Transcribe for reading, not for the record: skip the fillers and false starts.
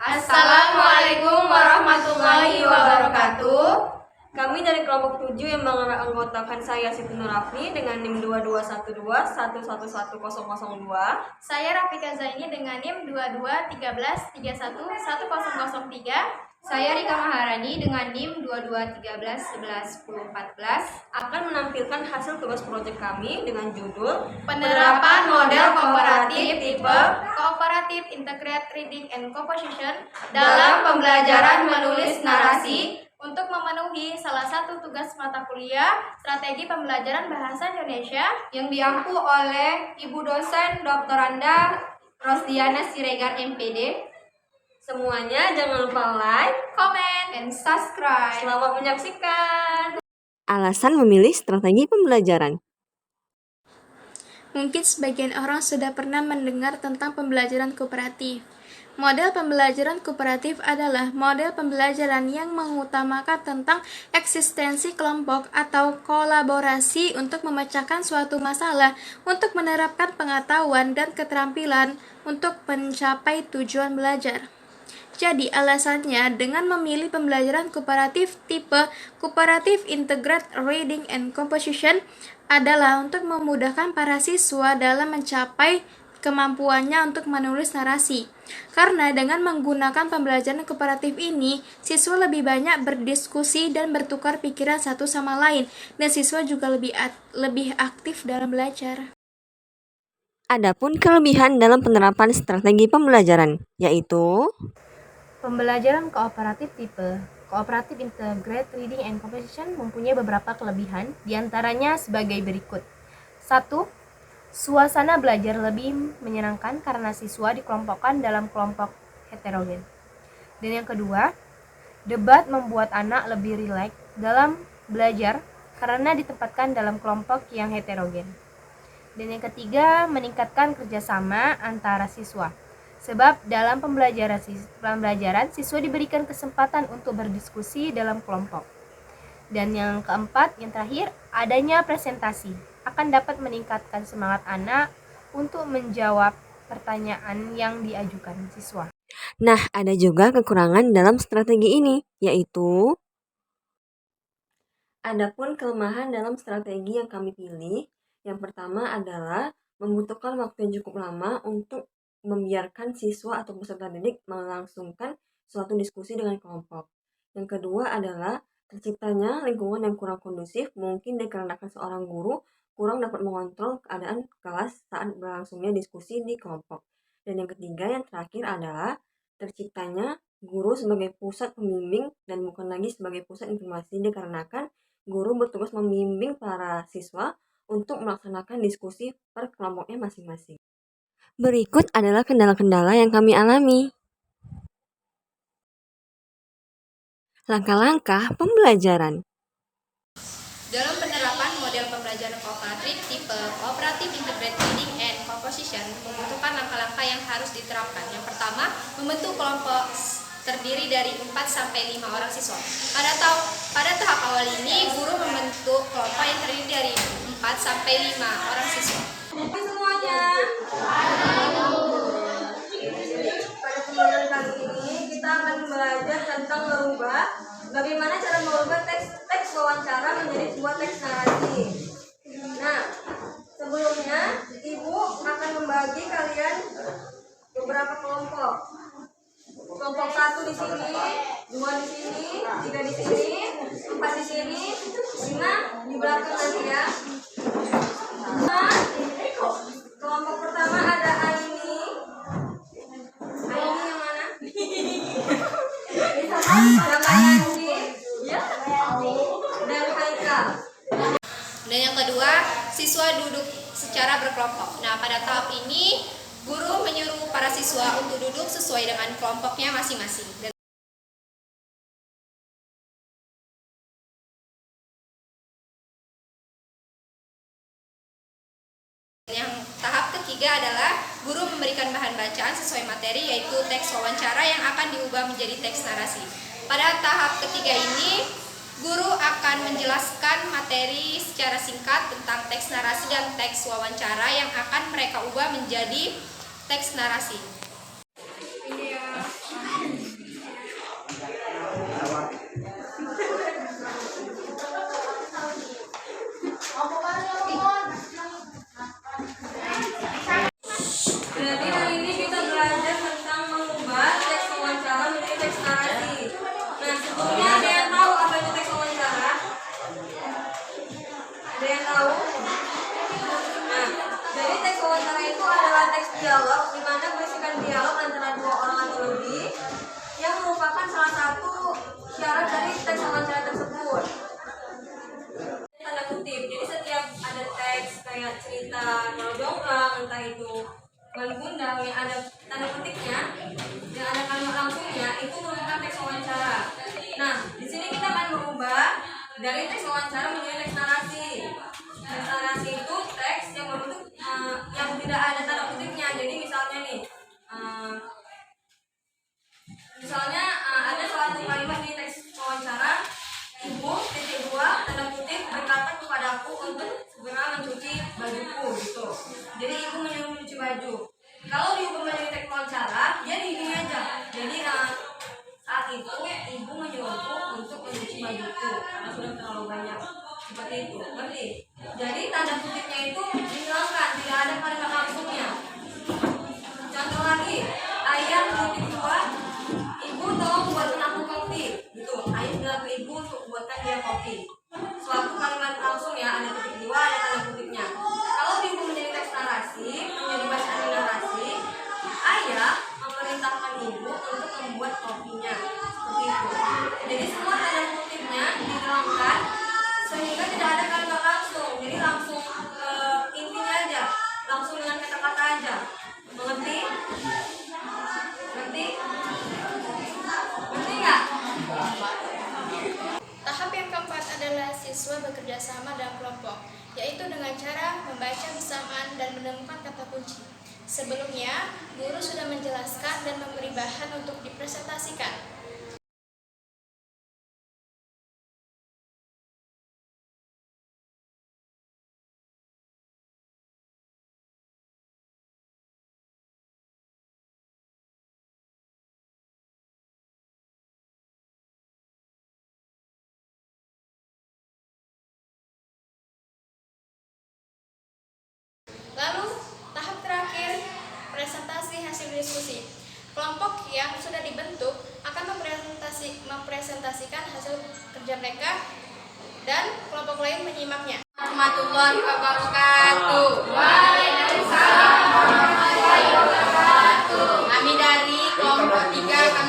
Assalamualaikum warahmatullahi wabarakatuh. Kami dari kelompok 7 yang menganggotakan saya Siti Nurafni dengan NIM 2212111002. Saya Rafika Zaini dengan NIM 2213311003. Saya Rika Maharani dengan NIM 2213111014 akan menampilkan hasil tugas proyek kami dengan judul Penerapan Model Komparatif Tipe Cooperative Integrated Reading and Composition dalam pembelajaran menulis narasi untuk memenuhi salah satu tugas mata kuliah Strategi Pembelajaran Bahasa Indonesia yang diampu oleh Ibu dosen Dr. Anda Rosdiana Siregar MPD. Semuanya jangan lupa like, comment, dan subscribe. Selamat menyaksikan. Alasan memilih strategi pembelajaran. Mungkin sebagian orang sudah pernah mendengar tentang pembelajaran kooperatif. Model pembelajaran kooperatif adalah model pembelajaran yang mengutamakan tentang eksistensi kelompok atau kolaborasi untuk memecahkan suatu masalah, untuk menerapkan pengetahuan dan keterampilan untuk mencapai tujuan belajar. Jadi alasannya dengan memilih pembelajaran kooperatif tipe Cooperative Integrated Reading and Composition adalah untuk memudahkan para siswa dalam mencapai kemampuannya untuk menulis narasi. Karena dengan menggunakan pembelajaran kooperatif ini, siswa lebih banyak berdiskusi dan bertukar pikiran satu sama lain, dan siswa juga lebih aktif dalam belajar. Adapun kelebihan dalam penerapan strategi pembelajaran, yaitu pembelajaran kooperatif tipe Cooperative Integrated Reading and Composition mempunyai beberapa kelebihan, diantaranya sebagai berikut. 1. Suasana belajar lebih menyenangkan karena siswa dikelompokkan dalam kelompok heterogen. Dan yang kedua, debat membuat anak lebih rileks dalam belajar karena ditempatkan dalam kelompok yang heterogen. Dan yang ketiga, meningkatkan kerjasama antara siswa. Sebab dalam pembelajaran siswa diberikan kesempatan untuk berdiskusi dalam kelompok. Dan yang keempat, yang terakhir, adanya presentasi akan dapat meningkatkan semangat anak untuk menjawab pertanyaan yang diajukan siswa. Nah, ada juga kekurangan dalam strategi ini, yaitu adapun kelemahan dalam strategi yang kami pilih, yang pertama adalah membutuhkan waktu yang cukup lama untuk membiarkan siswa atau peserta didik melangsungkan suatu diskusi dengan kelompok. Yang kedua adalah terciptanya lingkungan yang kurang kondusif, mungkin dikarenakan seorang guru kurang dapat mengontrol keadaan kelas saat berlangsungnya diskusi di kelompok. Dan yang ketiga, yang terakhir adalah terciptanya guru sebagai pusat pembimbing dan bukan lagi sebagai pusat informasi, dikarenakan guru bertugas membimbing para siswa untuk melaksanakan diskusi per kelompoknya masing-masing. Berikut adalah kendala-kendala yang kami alami. Langkah-langkah pembelajaran. Dalam penerapan model pembelajaran kooperatif tipe Cooperative Integrated Reading and Composition membutuhkan langkah-langkah yang harus diterapkan. Yang pertama, membentuk kelompok terdiri dari 4-5 orang siswa. Pada tahap awal ini, guru membentuk kelompok yang terdiri dari 4-5 orang siswa. Semuanya. Pada pembelajaran kali ini kita akan belajar tentang merubah bagaimana cara merubah teks wawancara menjadi sebuah teks narasi. Nah, sebelumnya Ibu akan membagi kalian beberapa kelompok. Kelompok 1 di sini, 2 di sini, 3 di sini, 4 di sini, 5 di belakang nanti ya. Nah, kelompok pertama ada Aini. Aini yang mana? Sama Yanti. Dan Haikal. Dan yang kedua, siswa duduk secara berkelompok. Nah, pada tahap ini, guru menyuruh para siswa untuk duduk sesuai dengan kelompoknya masing-masing. Dan yang tahap ketiga adalah guru memberikan bahan bacaan sesuai materi, yaitu teks wawancara yang akan diubah menjadi teks narasi. Pada tahap ketiga ini, guru akan menjelaskan materi secara singkat tentang teks narasi dan teks wawancara yang akan mereka ubah menjadi teks narasi. dari teks wawancara menjadi teks narasi. Teks narasi itu teks yang berbentuk yang tidak ada tanda kutipnya. Jadi misalnya nih, ada suatu kalimat di teks wawancara, ibu titik dua tanda kutip berkata kepadaku untuk segera mencuci bajuku gitu. Jadi ibu menyuruh mencuci baju. Kalau diubah menjadi teks wawancara, dia gini aja. Jadi saat itu ibu menyuruhku untuk mencuci bajuku karena sudah terlalu banyak. Seperti itu, ngerti? Jadi tanda kutipnya itu dihilangkan, tidak ada kalimat langsungnya. Contoh lagi, ayah titik dua, ibu tolong buatkan aku kopi. Gitu, ayah bilang ke ibu untuk buatkan dia kopi. Suatu kalimat langsung ya, ada titik dua, ada tanda kutipnya. Kalau diubah menjadi teks narasi, menjadi bacaan narasi, ayah memerintahkan ibu untuk membuat kopinya. Seperti itu. Jadi semua tanda kutipnya dihilangkan sehingga tidak ada kalimat langsung. Jadi langsung ke intinya aja, langsung dengan kata-kata aja. Mengerti? Ngerti? Ngerti nggak? Tahap yang keempat adalah siswa bekerja sama dalam kelompok, yaitu dengan cara membaca bersamaan dan menemukan kata kunci. Sebelumnya, guru sudah menjelaskan dan memberi bahan untuk dipresentasikan. Lalu, tahap terakhir, presentasi hasil diskusi. Kelompok yang sudah dibentuk akan mempresentasikan hasil kerja mereka dan kelompok lain menyimaknya. Warahmatullahi wabarakatuh. Waalaikumsalam warahmatullahi wabarakatuh. Kami dari kelompok 3